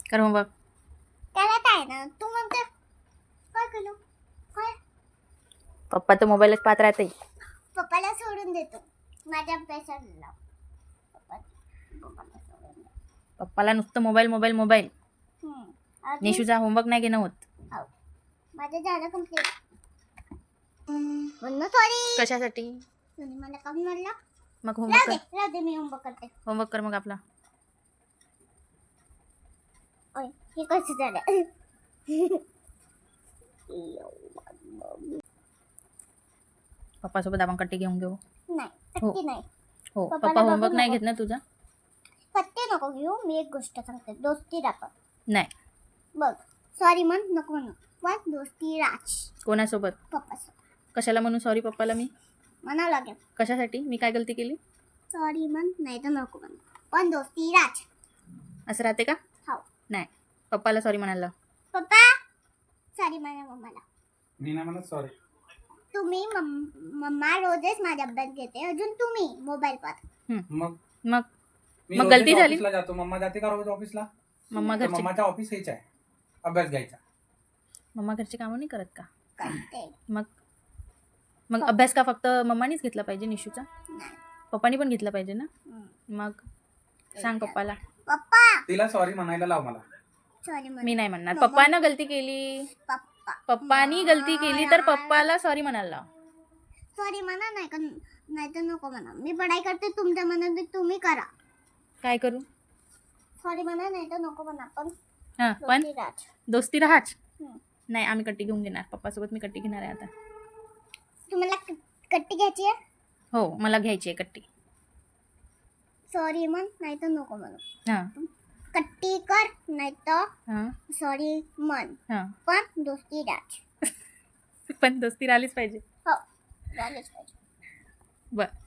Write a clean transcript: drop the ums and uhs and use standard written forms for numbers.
कर होमवर्क. त्याला काय ना तू म्हणते काय केलं काय पप्पा तर मोबाईलच पाहत राहते. पप्पाला सोडून देतो माझ्या अभ्यासाला लाव. पप्पाला सोडून दे. पप्पाला नुसतं मोबाईल मोबाईल मोबाईल. अजून- निशूचा होमवर्क नाही घेणं होत. हो. माझं झालं कम्प्लीट. म्हणून सॉरी. कशासाठी? तुम्ही मला कमी म्हणलं. मग होमवर्क कर. राहू दे मी होमवर्क करते. होमवर्क कर मग आपला. ओय हे कसं झालं. पप्पासोबत आपण कट्टी घेऊन घेऊ. नाही हो. पत्ती नाही. हो पप्पाला पप्पा बघू होमवर्क नाही नको. घेत ना तुझा? पत्ते नको घेऊ. मी एक गोष्ट सांगते दोस्ती राख. नाही. बघ सॉरी म्हण नको म्हणू पण दोस्ती राज. कोणासोबत? पप्पासोबत कशाला म्हणू सॉरी पप्पाला मी? म्हणावं लागेल. कशासाठी? मी काय गलती केली? सॉरी म्हण नाही तर नको म्हण पण दोस्ती राज. असं राहते का? हो. नाही. पप्पाला सॉरी म्हणायला लाव. पप्पा सॉरी म्हणा मम्माला. मी नाही म्हणत सॉरी. तुम्ही मम्मा रोजच माझा अभ्यास घेते अजून तुम्ही मोबाईल पाहता. मग मग मी मग रोज गलती झाली? ऑफिसला जातो. मम्मा जाते का रोज ऑफिसला? मम्मा तर घरचे मम्माचा ऑफिस हेच आहे, अभ्यास घ्यायचा. मम्मा घरचे कामं नाही करत का? करते. मग मग अभ्यास का फक्त मम्मानीच घेतला पाहिजे निशूचा? नाही. पप्पानी पण घेतला पाहिजे ना? हम्म. मग सांग पप्पाला. पप्पा तिला सॉरी म्हणायला लाव मला. सॉरी म्हण. मी नाही म्हणणार. मम्मा. पप्पानं गलती केली. पप्पानी गलती केली तर पप्पाला सॉरी म्हणायला लाव. सॉरी म्हणा नाही तर नको म्हणा. मी पढाई करते तुमच्या मनात तुम्ही करा. काय करू? सॉरी म्हणा नाही तर नको म्हणा पण हां पण दोस्ती राज. दोस्ती राहाच. हम्म. नाही आम्ही कट्टी घेऊन घेणार. पप्पासोबत मी कट्टी घेणार आहे आता. तुम्हाला कट्टी घ्यायची आहे. हो मला घ्यायची आहे कट्टी. सॉरी म्हण नाही तर नको म्हणू. हां कट्टी कर नाही तर हां सॉरी म्हण हां पण दोस्ती राज. पण दोस्ती राहिलीच पाहिजे. हो झालंच पाहिजे. बरं